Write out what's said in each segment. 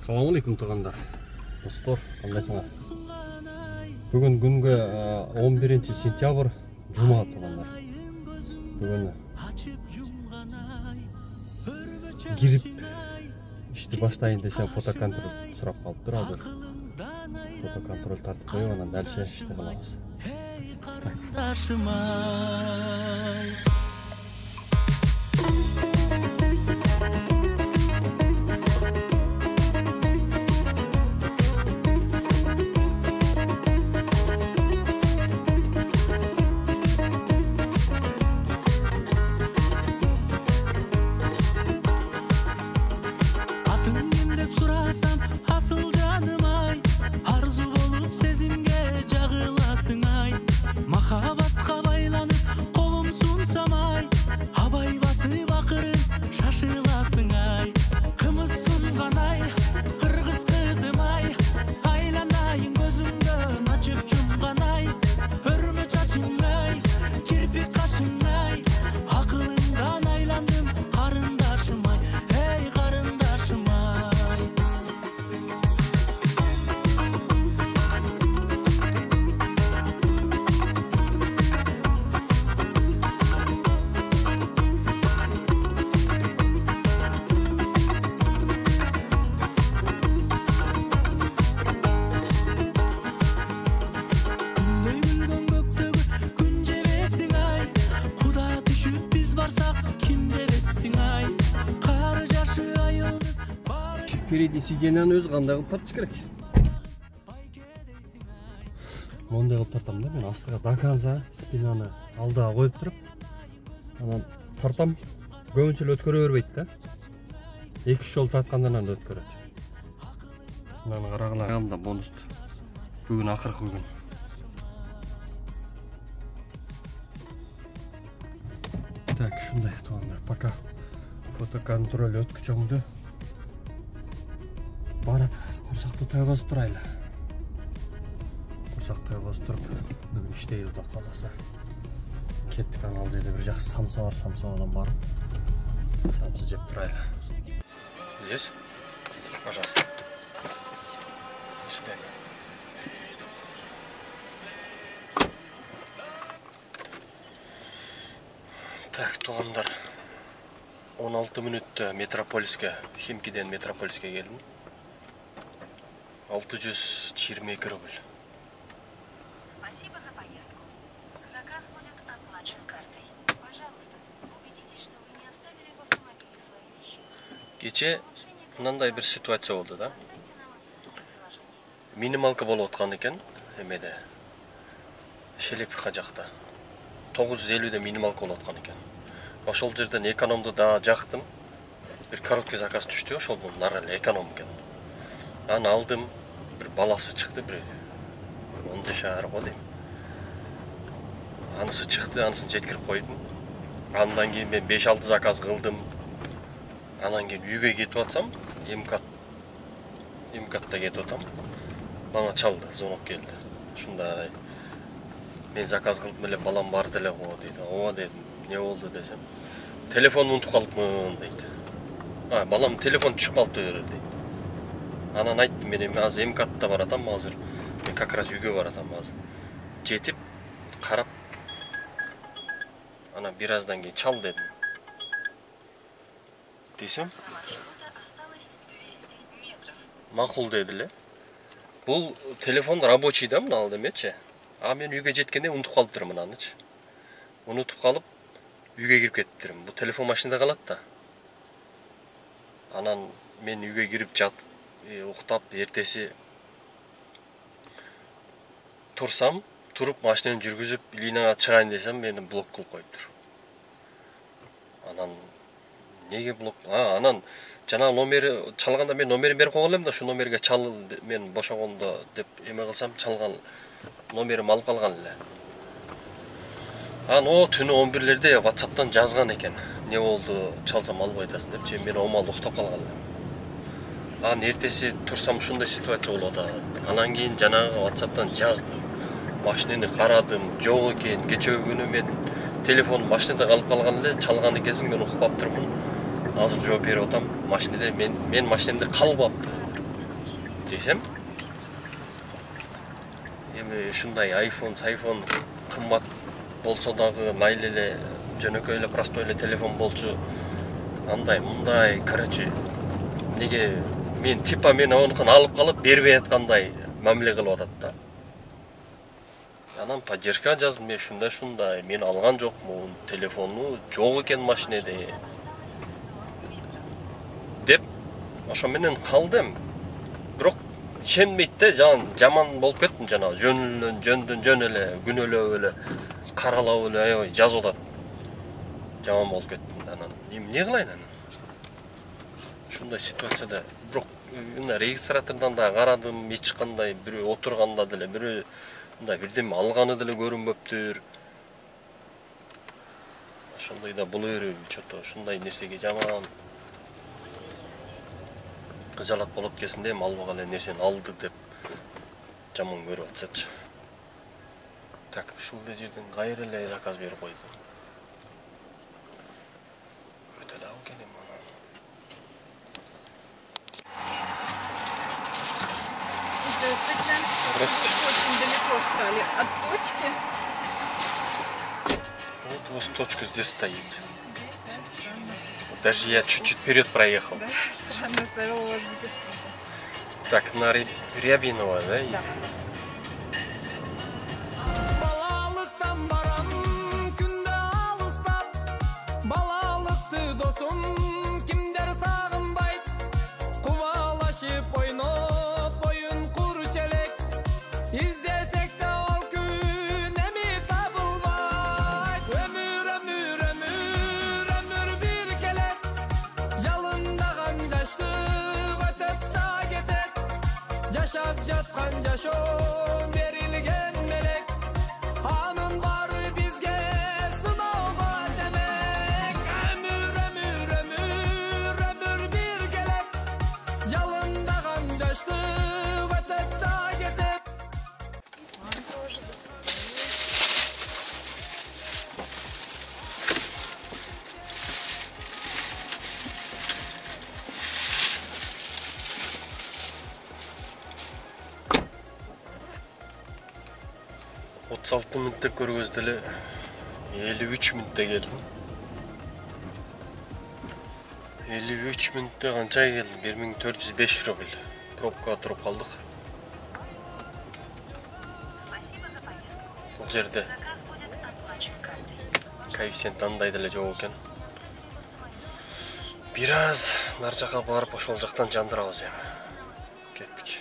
Assalamu alaikum туғандар. Достор, қандайсыңар? Бүгін күнгі 11 сентябрь, жұма туғандар. Бүгін кирип ишти баштайын десем фотоконтроль сурап калыптыр азыр. Фотоконтроль тартып коюп, анан дальше ишти кылабыз. Махабатқа байланып қолым сунсам ай, абай басы бақырын шашыласың ай. Қымыз сұнған ай, қырғыз қызым ай, айланайын көзімден ашып жұмған ай. Өрме чачың ай, кірпік қашың ай, ақылыңдан айландым қарындашым ай, ей қарындашым ай. Передний сиденьяны өз кандай кылып тартыш керек. Мондай кылып тартам да, мен астыга до конца спинаны алдыга коюп туруп, анан тартам, көбүнчө эле өткөрө бербейт да. 2-3 жолу тарткандан анда өткөрөт. Мынаны карагыла, анда бонус. Бүгүн акыркы күн. Так, шундай тугандар, пока фотоконтроль өткүчөңдү барып, курсакты тойгозуп турайлы. Курсак тойгозуп туруп, бүгүн иштейбиз да каласа. Кеттик, анан ал жерде бир жакшы самса бар, самсадан барып, самса жеп турайлы. Здесь? Пожалуйста. До свидания. Так, тугандар. 16 мүнөттө Метрополиске, Химкиден Метрополиске келдим. 622 рубль. Спасибо за поездку. Заказ будет оплачен картой. Пожалуйста, убедитесь, что вы не оставили в автомобиле свои вещи. Кече мындай бир ситуация болду да. Минималка болуп аткан экен эмеде. Шелепиха жакта. 950 минималка болуп аткан экен. Ошол жерден экономду да жактым. Бир короткий заказ түштү, ошолдун нары эле эконом экен. Аны алдым, bir balası çıktı, bir 10 шаар го дейм. Анысы чыкты, анысын жеткирип койдум. Андан кийин мен 5-6 заказ кылдым. Анан кийин үйгө кетип атсам, эмкатта кетип атам. Мага чалды, звонок келди. Ушундай мен заказ кылдым эле, балам бар деле го дейт. Ооба дедим, эмне болду десем, телефонду унутуп калыпмын дейт. Балам телефон түшүп калыптыр дейт. Анан айттым, мен азыр эмкатта баратам, азыр мен как раз үйгө баратам азыр. Жетип карап, анан бир аздан кийин чал дедим. Десем, макул деди эле. Бул телефон рабочий да, мына алды эмечи. Мен үйгө жеткенде унутуп калыптырмын анычы. Унутуп калып, үйгө кирип кетиптирмин. Бул телефон машинада калат да. Анан мен үйгө кирип жатып, уктап, эртеси турсам, туруп машинаны жүргүзүп линияга чыгайын десем, мени блок кылып коюптур. Анан неге блок? Анан жана номери чалганда мен номерин берип койгон элем да, шу номерге чал, мен бошогондо деп эме кылсам, чалган номерим алып калган эле. О түнү 11-лерде WhatsApp'tan жазган экен. Не болду, чалсам албай атасың депчи, мен омал уктап калган элем. Эртеси турсам ушундай ситуация болуп атат. Анан кийин жанагы WhatsApp'tan жаздым. Машинени карадым, жок экен. Кечээ күнү мен телефон машинада калып калган эле, чалган экенсиң, мен укпаптырмын. Азыр жооп берип атам. Машинада мен машинемде калбапты. десем, эми ушундай айфон кымбат болсо дагы майыл эле жөнөкөй эле простой эле телефон болчу, андай мындай, короче, неге мен типа мен онукун алып калып бербей аткандай мамиле кылып атат да. Анан поддержка жаздым, мен ушундай, мен алган жокмун, телефону жок экен машинеде деп ошо менен калдым. Бирок ишенбейт да, жаман болуп кеттим, жанагы жөн эле күнөөлөп эле каралап эле аябай жазып атат. Жаман болуп кеттим да. Анан эмне кылайын анан? Ушундай ситуацияда бирок мына регистратордон да карадым, эч кандай бирөө отурганда деле бирөө мындай бирдеме алганы деле көрүнбөптүр. Ошондой да боло береби, чото ушундай нерсеге жаман кыжалат болот кезинде эми албаган эле нерсени алды деп жаман көрүп атышачы. Так, ушул жерден кайра эле заказ берип койдум. Өтө эле ал келем анан. Здравствуйте. Здравствуйте. Очень далеко встали от точки. Вот у вас точка здесь стоит. Здесь, да, странно. Даже я чуть-чуть вперед проехал. Да, странно, ставила у вас гиперкурса. Так, на Рябинова, да? Да. Балалыктан барам күндө алыстап, балалыкты досум кимдер сагынбайт, кубалашып ойноп оюн курчу элек, издесек да ол күн эми табылбайт. Өмүр бир келет, жалындаган жаштык өтөт да кетет, жашап жаткан жашоо берилген мелек, анын бары бизге сыноого демек. Өмүр бир келет, жалындаган жаштык өтөт да кетет. Он тоже до свидания. Отуз 6 мүнөттө көргөздө эле 53 мүнөттө келдим. 53 мүнөттө канча келдим? 1405 рубль. Пробкага туруп калдык. Спасибо за поездку. Бул жерде Заказ будет оплачен картой. коэффициент андай деле жок экен. Бир аз нар жака барып ошол жактан жандырабыз эми. Кеттик.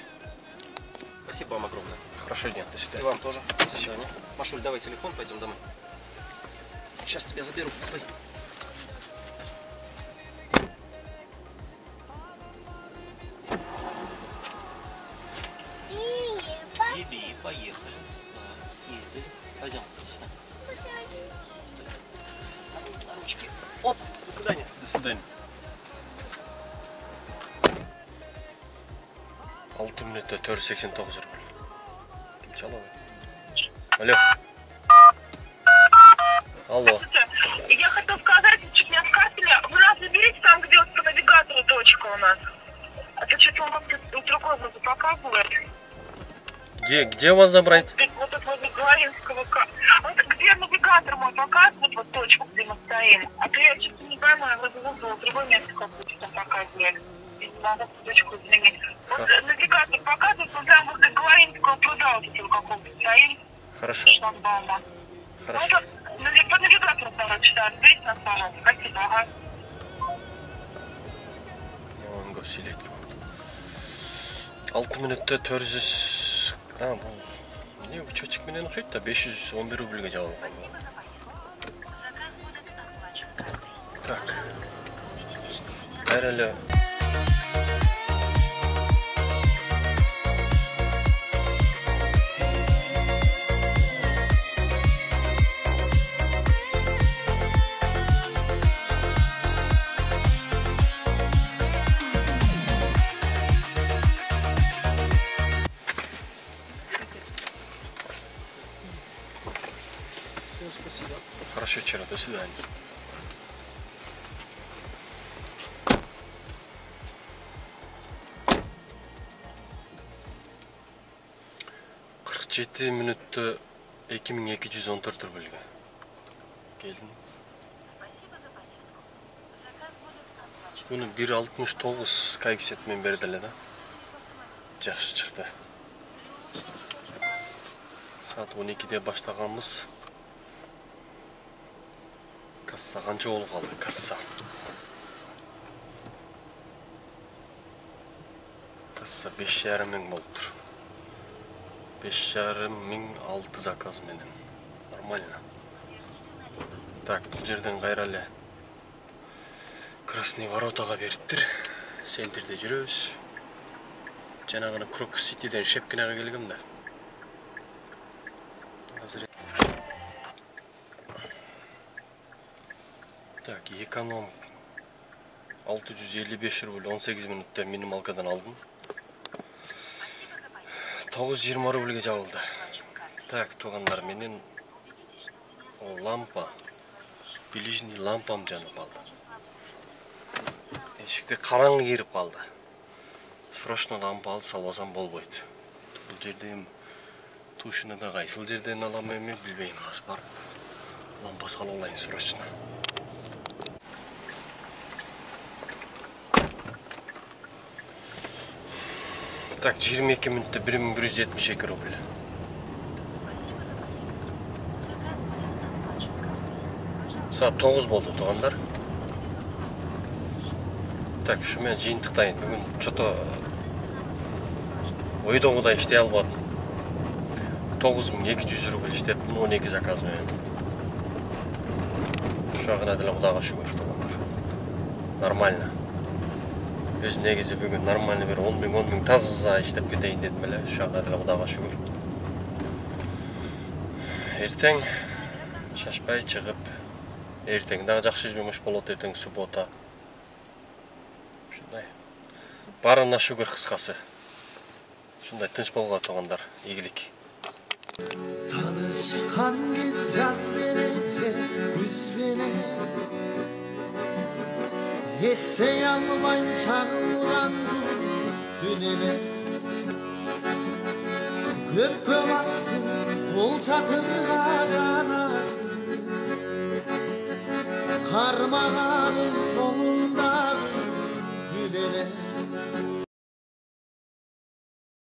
Спасибо вам огромное. Хорошо дня, до И свидания. вам тоже. До свидания. Машуль, давай телефон, пойдем домой. Сейчас тебя заберу. Стой. Иди, поехали. Да, съездили. Пойдем. Сюда. Стой. На ручки. Оп, до свидания. До свидания. 6 мүнөттө 489 рубль. Ким чалабы? Алло. Алло. Я хотел сказать, чуть не откатили. Вы нас заберите там, где вот по навигатору точка у нас. А то что-то у нас тут другой вроде показывает. Где вас забрать? Вот тут возле Головинского. Вот где навигатор мой показывает, вот точку, где мы стоим. А то я что-то не пойму, я вроде вызвала другое место какое-то там показывает. Не могу точку изменить. Вот навигатор показывает, но там возле Головинского пруда вот этого какого-то стоим. Хорошо. Шлагбаума. Хорошо. Ну, по навигатору, короче, да, ответь нас, пожалуйста. Спасибо, ага. Маған көп сөйлейді. 6 мүнөттө 400... бул не учетчик менен окшойт да, 511 рубльге жабылып калды. Спасибо за поездку. Заказ будет оплачен картой. Так, Убедитесь, что вы не кайра эле Спасибо. хорошо вечера, до свидания. 7 мүнөттө 2214 рубльге. Келдин. Спасибо за поездку. Заказ будет оплачен. Буну 1.69 коэффициентмен берди эле да. Жакшы чыкты. Saat 12'de başlaganбыз. Kassa kança болуп калды, kassa. Kassa 5,5 мың болуптур. 5,5 мың 6 заказ менен. Нормально. Так, бул жерден кайра эле Красный воротага бериптир. Центрде жүрөбүз. Жанагына Крокус Ситиден Шепкинага келгем да. Так, эконом 655 рубль 18 минутта минималкадан алдым. 920 рубльге жабылды. Так, тугандар менен лампа, ближний лампам жанып калды. Эшикте караңгы кирип калды. Срочно лампа алып салбасам болбойт. Бул жерде тушуна да кайсыл жерден алам эми билбейм, аз барып лампа салып алайын срочно. Так, 22 минутта 1172 рубль. Спасибо за поездку. Заказ будет оплачен картой. Saat 9 болду тугандар. Так, ушу менен жыйынтыктайын. Бүгүн чото ойдогудай иштей албадым. 9200 рубль иштептим 12 заказ менен. Ушагына деле Кудайга шүгүр тугандар. Нормально. Өз негизи бүгүн нормально бир 10 мың таза иштеп кетейин дедим эле. Ушагына деле Кудайга шүгүр. Эртең шашпай чыгып, эртең дагы жакшы жумуш болот, эртең суббота. Ушундай. Барына шүгүр кыскасы. Ушундай тынч болгула тугандар, ийгилик. Tanışkan kız yaz verecek güz vere Esse yanmayın çağılandı dünene Köpke bastı kol çatırga canaş Karmağanın kolunda gülene